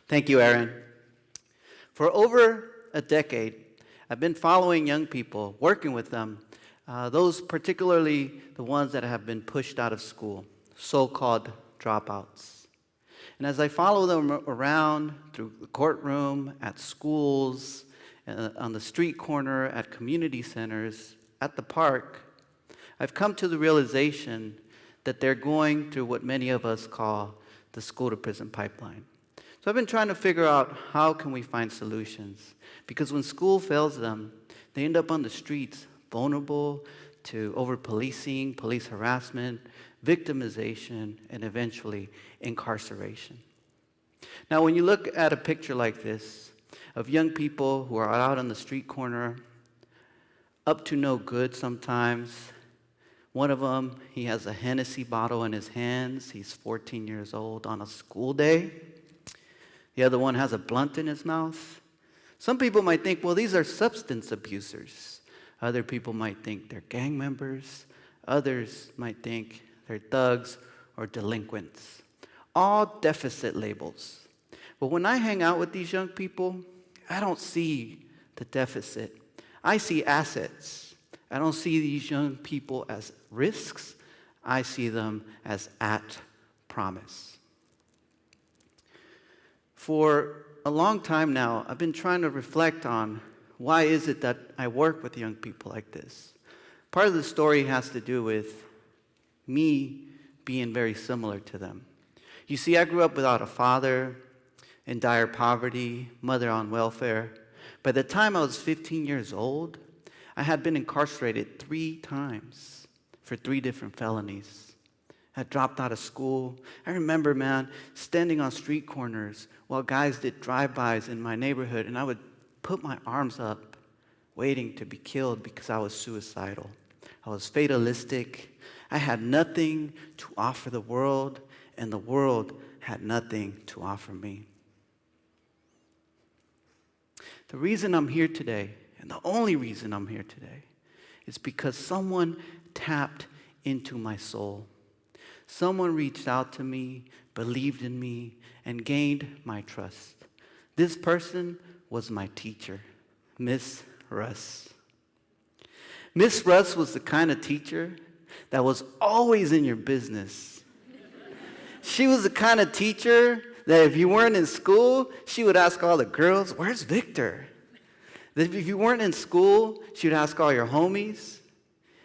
Thank you, Aaron. For over a decade, I've been following young people, working with them, those particularly the ones that have been pushed out of school, so-called dropouts. And as I follow them around through the courtroom, at schools, on the street corner, at community centers, at the park, I've come to the realization that they're going through what many of us call the school-to-prison pipeline. So I've been trying to figure out how can we find solutions. Because when school fails them, they end up on the streets, vulnerable to over-policing, police harassment, victimization, and eventually incarceration. Now, when you look at a picture like this of young people who are out on the street corner, up to no good sometimes, one of them, he has a Hennessy bottle in his hands. He's 14 years old on a school day. The other one has a blunt in his mouth. Some people might think, well, these are substance abusers. Other people might think they're gang members. Others might think they're thugs or delinquents. All deficit labels. But when I hang out with these young people, I don't see the deficit. I see assets. I don't see these young people as risks. I see them as at promise. For a long time now, I've been trying to reflect on why is it that I work with young people like this. Part of the story has to do with me being very similar to them. You see, I grew up without a father, in dire poverty, mother on welfare. By the time I was 15 years old, I had been incarcerated 3 times for 3 different felonies. I dropped out of school. I remember, man, standing on street corners while guys did drive-bys in my neighborhood, and I would put my arms up, waiting to be killed because I was suicidal. I was fatalistic. I had nothing to offer the world, and the world had nothing to offer me. The reason I'm here today, and the only reason I'm here today, is because someone tapped into my soul. Someone reached out to me, believed in me, and gained my trust. This person was my teacher, Miss Russ. Miss Russ was the kind of teacher that was always in your business. She was the kind of teacher that if you weren't in school, she would ask all the girls, "Where's Victor?" That if you weren't in school, she would ask all your homies.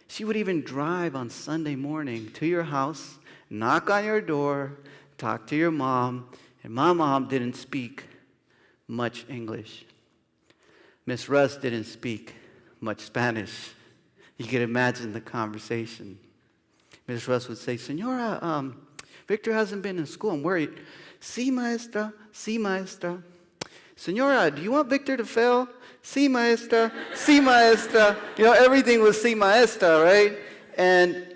She would even drive on Sunday morning to your house, knock on your door, talk to your mom, and my mom didn't speak much English. Miss Russ didn't speak much Spanish. You could imagine the conversation. Miss Russ would say, "Señora, Victor hasn't been in school. I'm worried." "Sí, maestra. Sí, maestra." "Señora, do you want Victor to fail?" "Sí, maestra. Sí, maestra." You know, everything was "sí, maestra," right? And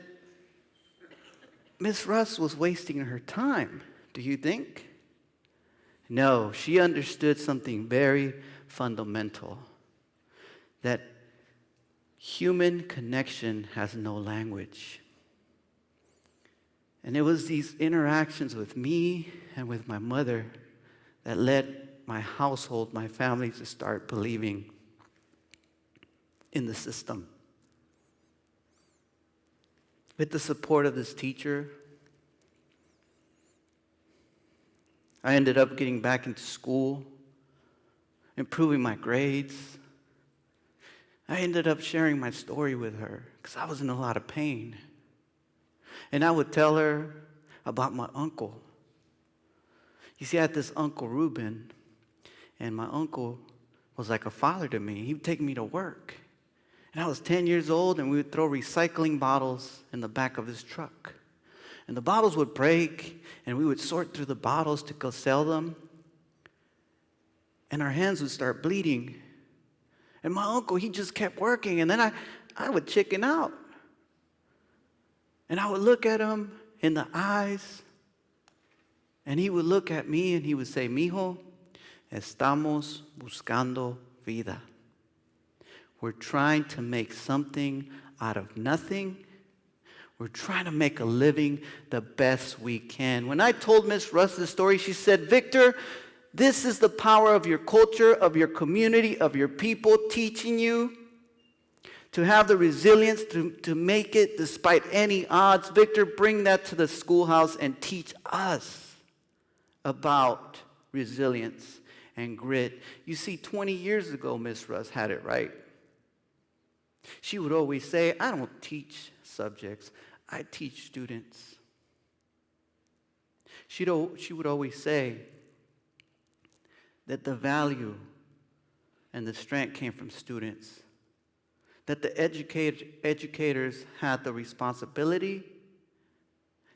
Miss Russ was wasting her time, do you think? No, she understood something very fundamental, that human connection has no language. And it was these interactions with me and with my mother that led my household, my family, to start believing in the system. With the support of this teacher, I ended up getting back into school, improving my grades. I ended up sharing my story with her because I was in a lot of pain. And I would tell her about my uncle. You see, I had this Uncle Reuben, and my uncle was like a father to me. He would take me to work. And I was 10 years old, and we would throw recycling bottles in the back of his truck. And the bottles would break, and we would sort through the bottles to go sell them. And our hands would start bleeding. And my uncle, he just kept working, and then I would chicken out. And I would look at him in the eyes, and he would look at me, and he would say, "Mijo, estamos buscando vida." We're trying to make something out of nothing. We're trying to make a living the best we can. When I told Miss Russ this story, she said, "Victor, This is the power of your culture, of your community, of your people, teaching you to have the resilience to make it despite any odds. Victor, bring that to the schoolhouse and teach us about resilience and grit. You see, 20 years ago, Miss Russ had it right. She would always say, I don't teach subjects, I teach students. She would always say that the value and the strength came from students, that the educators had the responsibility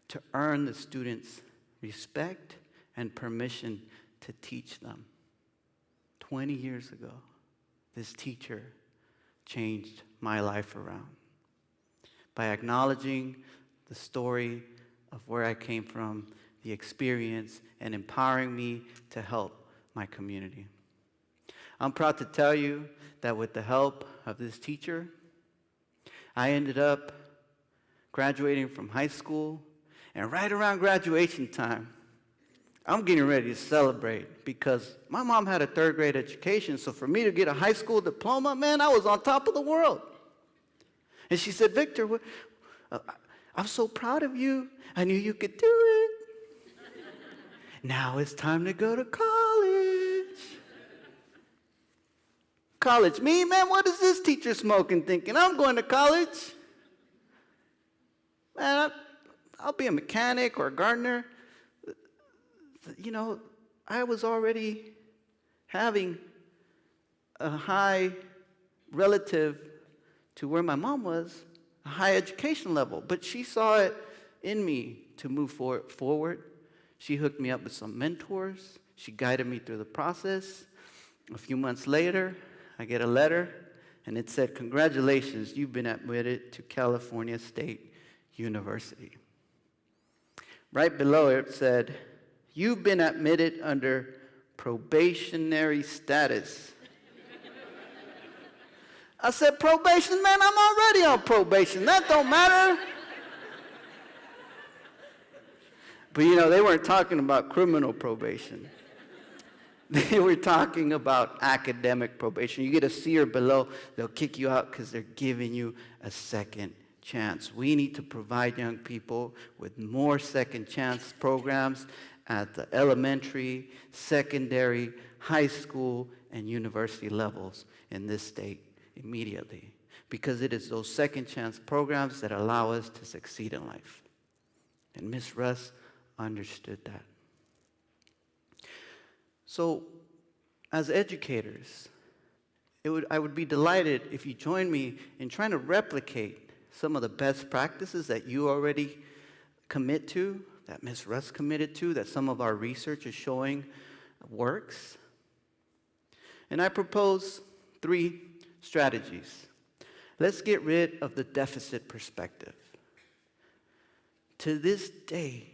to earn the students' respect and permission to teach them. 20 years ago, this teacher changed my life around by acknowledging the story of where I came from, the experience, and empowering me to help my community. I'm proud to tell you that with the help of this teacher, I ended up graduating from high school, and right around graduation time, I'm getting ready to celebrate because my mom had a third grade education, so for me to get a high school diploma, man, I was on top of the world. And she said, Victor, I'm so proud of you. I knew you could do it. Now it's time to go to college. College, me, man, what is this teacher smoking thinking? I'm going to college. Man, I'll be a mechanic or a gardener. You know, I was already having a high relative to where my mom was, a high education level. But she saw it in me to move forward. She hooked me up with some mentors. She guided me through the process. A few months later, I get a letter, and it said, congratulations, you've been admitted to California State University. Right below it said, you've been admitted under probationary status. I said, probation? Man, I'm already on probation. That don't matter. But you know, they weren't talking about criminal probation. They were talking about academic probation. You get a C or below, they'll kick you out because they're giving you a second chance. We need to provide young people with more second chance programs at the elementary, secondary, high school, and university levels in this state immediately, because it is those second chance programs that allow us to succeed in life. And Ms. Russ understood that. So, as educators, I would be delighted if you join me in trying to replicate some of the best practices that you already commit to, that Ms. Russ committed to, that some of our research is showing works. And I propose 3 strategies. Let's get rid of the deficit perspective. To this day,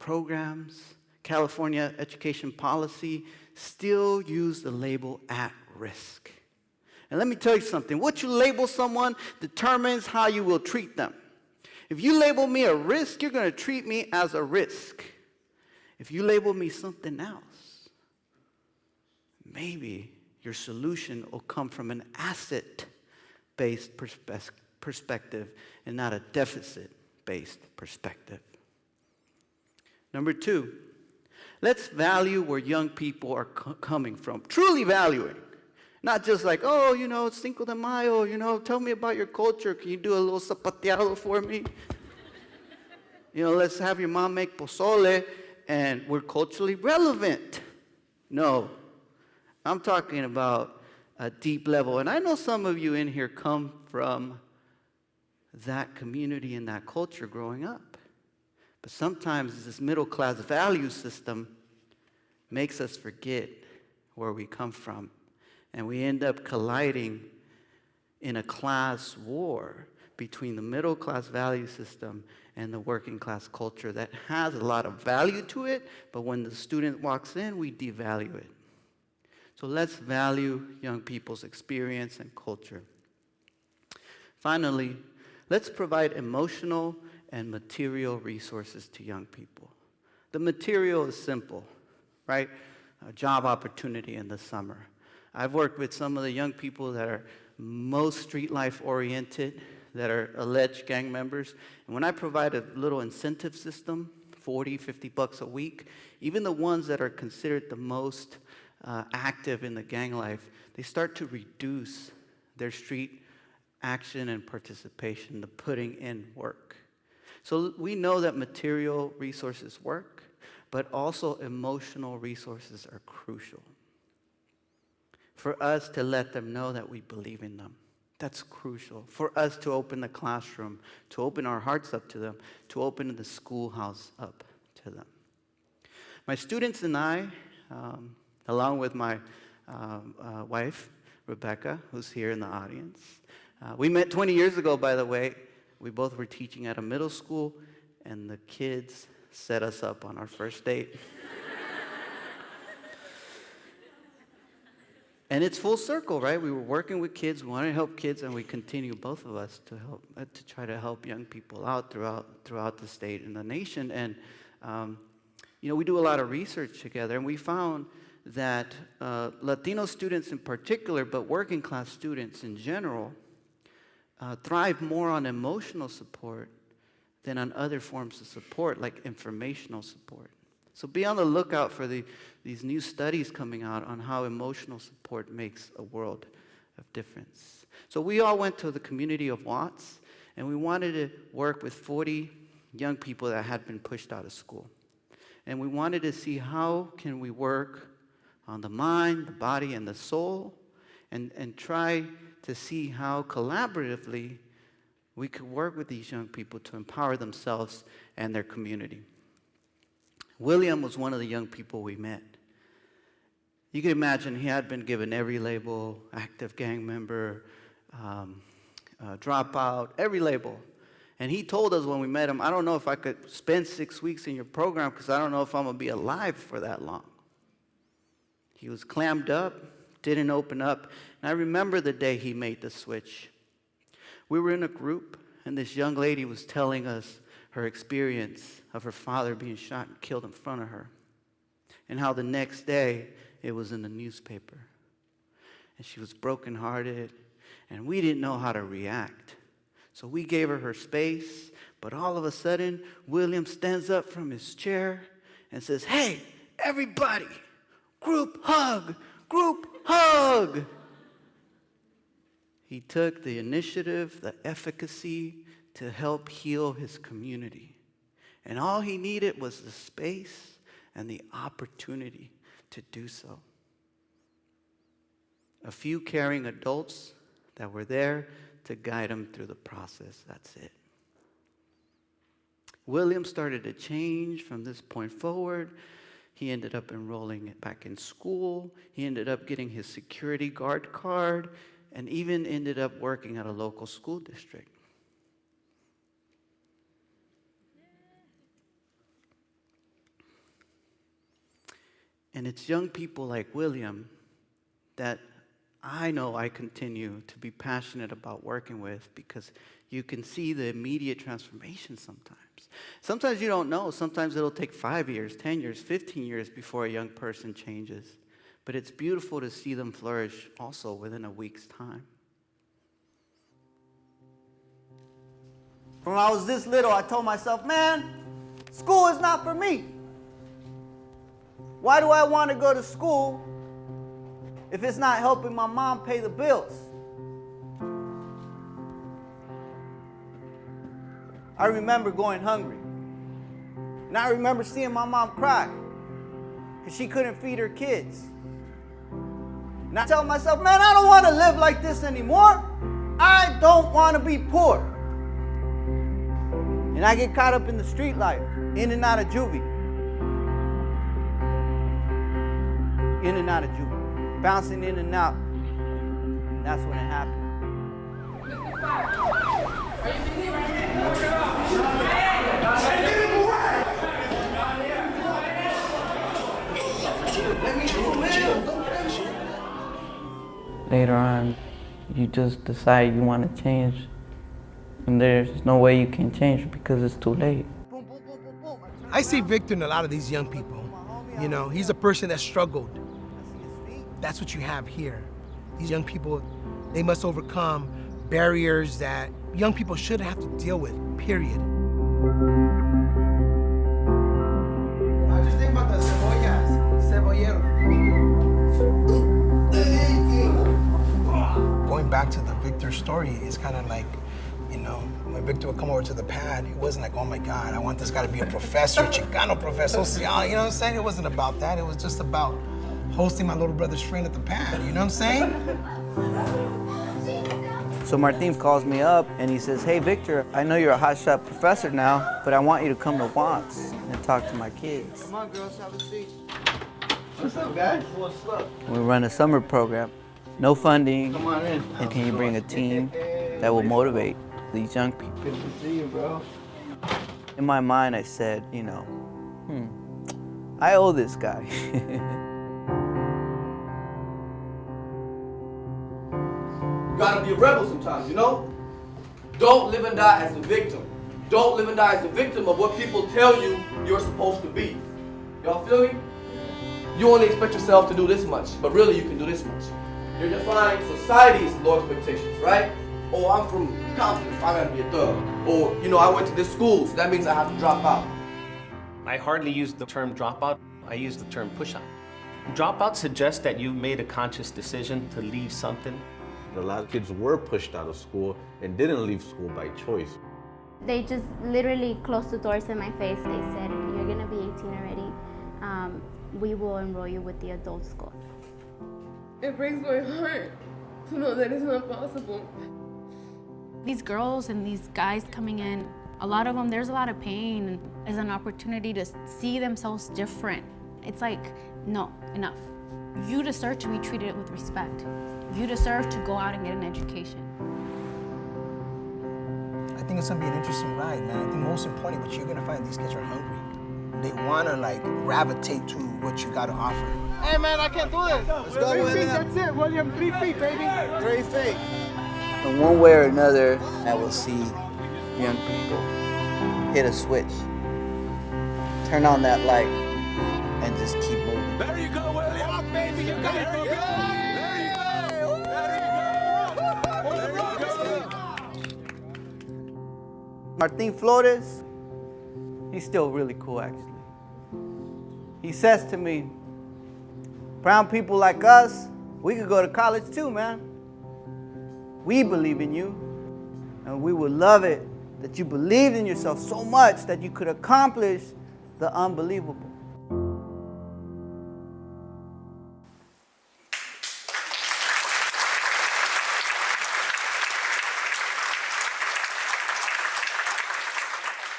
programs, California education policy still use the label at risk. And let me tell you something. What you label someone determines how you will treat them. If you label me a risk, you're going to treat me as a risk. If you label me something else, maybe your solution will come from an asset-based perspective and not a deficit-based perspective. Number 2, let's value where young people are coming from. Truly valuing. Not just like, oh, you know, it's Cinco de Mayo, you know, tell me about your culture. Can you do a little zapateado for me? You know, let's have your mom make pozole and we're culturally relevant. No, I'm talking about a deep level. And I know some of you in here come from that community and that culture growing up. But sometimes this middle-class value system makes us forget where we come from. And we end up colliding in a class war between the middle-class value system and the working-class culture that has a lot of value to it, but when the student walks in, we devalue it. So let's value young people's experience and culture. Finally, let's provide emotional and material resources to young people. The material is simple, right? a job opportunity in the summer. I've worked with some of the young people that are most street life oriented, that are alleged gang members. And when I provide a little incentive system, 40, 50 bucks a week, even the ones that are considered the most active in the gang life, they start to reduce their street action and participation, the putting in work. So we know that material resources work, but also emotional resources are crucial. For us to let them know that we believe in them. That's crucial. For us to open the classroom, to open our hearts up to them, to open the schoolhouse up to them. My students and I, along with my wife, Rebecca, who's here in the audience, we met 20 years ago, by the way. We both were teaching at a middle school, and the kids set us up on our first date. And it's full circle, right? We were working with kids, we wanted to help kids, and we continue, both of us, to try to help young people out throughout the state and the nation. And we do a lot of research together, and we found that Latino students in particular, but working class students in general, thrive more on emotional support than on other forms of support, like informational support. So be on the lookout for these new studies coming out on how emotional support makes a world of difference. So we all went to the community of Watts, and we wanted to work with 40 young people that had been pushed out of school. And we wanted to see how can we work on the mind, the body, and the soul, and try to see how collaboratively we could work with these young people to empower themselves and their community. William was one of the young people we met. You can imagine he had been given every label: active gang member, dropout, every label. And he told us when we met him, I don't know if I could spend 6 weeks in your program because I don't know if I'm going to be alive for that long. He was clammed up, didn't open up. And I remember the day he made the switch. We were in a group, and this young lady was telling us her experience of her father being shot and killed in front of her, and how the next day it was in the newspaper. And she was brokenhearted, and we didn't know how to react. So we gave her space, but all of a sudden, William stands up from his chair and says, "Hey, everybody, group hug, group hug." He took the initiative, the efficacy to help heal his community. And all he needed was the space and the opportunity to do so. A few caring adults that were there to guide him through the process. That's it. William started to change from this point forward. He ended up enrolling back in school. He ended up getting his security guard card, and even ended up working at a local school district. And it's young people like William that I know I continue to be passionate about working with, because you can see the immediate transformation sometimes. Sometimes you don't know. Sometimes it'll take 5 years, 10 years, 15 years before a young person changes. But it's beautiful to see them flourish also within a week's time. When I was this little, I told myself, man, school is not for me. Why do I want to go to school if it's not helping my mom pay the bills? I remember going hungry. And I remember seeing my mom cry because she couldn't feed her kids. And I tell myself, man, I don't want to live like this anymore. I don't want to be poor. And I get caught up in the street life, in and out of juvie. In and out of juvie. Bouncing in and out. And that's when it happened. Later on, you just decide you want to change, and there's no way you can change because it's too late. I see Victor in a lot of these young people. You know, he's a person that struggled. That's what you have here. These young people, they must overcome barriers that young people shouldn't have to deal with, period. I just think about the cebollas, Going back to the Victor story, it's kind of like, you know, when Victor would come over to the pad, it wasn't like, oh my God, I want this guy to be a professor, Chicano professor, you know what I'm saying? It wasn't about that. It was just about hosting my little brother's friend at the pad, you know what I'm saying? So Martin calls me up and he says, hey Victor, I know you're a hotshot professor now, but I want you to come to Watts and talk to my kids. Come on girls, have a seat. What's up guys? What's up? We run a summer program. No funding. Come on in. And can you bring a team that will motivate these young people? Good to see you, bro. In my mind, I said, you know, I owe this guy. You gotta be a rebel sometimes, you know? Don't live and die as a victim. Don't live and die as a victim of what people tell you you're supposed to be. Y'all feel me? You only expect yourself to do this much, but really you can do this much. You're defying society's low expectations, right? Oh, I'm from Compton, I gotta be a thug. Or, you know, I went to this school, so that means I have to drop out. I hardly use the term dropout, I use the term push-out. Dropout suggests that you made a conscious decision to leave something. A lot of kids were pushed out of school and didn't leave school by choice. They just literally closed the doors in my face. They said, you're gonna be 18 already. We will enroll you with the adult school. It breaks my heart to know that it's not possible. These girls and these guys coming in, a lot of them, there's a lot of pain, and as an opportunity to see themselves different. It's like, no, enough. You deserve to be treated with respect. You deserve to go out and get an education. I think it's gonna be an interesting ride, man. I think most important, what you're gonna find, these kids are hungry. They wanna like gravitate to what you gotta offer. Hey man, I can't do this. Let's go with it. That's it, William. 3 feet, baby. 3 feet. In one way or another, I will see young people hit a switch, turn on that light, and just keep moving. There you go, William. Come on, baby. You got it. There you go. Martin Flores, he's still really cool actually. He says to me, brown people like us, we could go to college too, man. We believe in you, and we would love it that you believed in yourself so much that you could accomplish the unbelievable.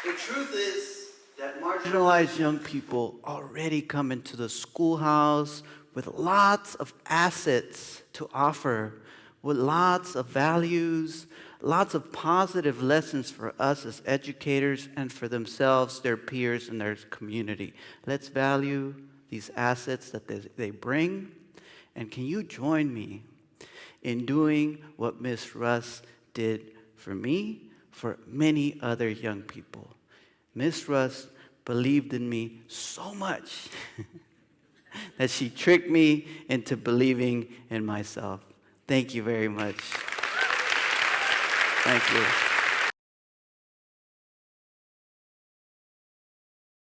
The truth is that marginalized young people already come into the schoolhouse with lots of assets to offer, with lots of values, lots of positive lessons for us as educators and for themselves, their peers, and their community. Let's value these assets that they bring. And can you join me in doing what Miss Russ did for me, for many other young people? Miss Russ believed in me so much that she tricked me into believing in myself. Thank you very much. Thank you.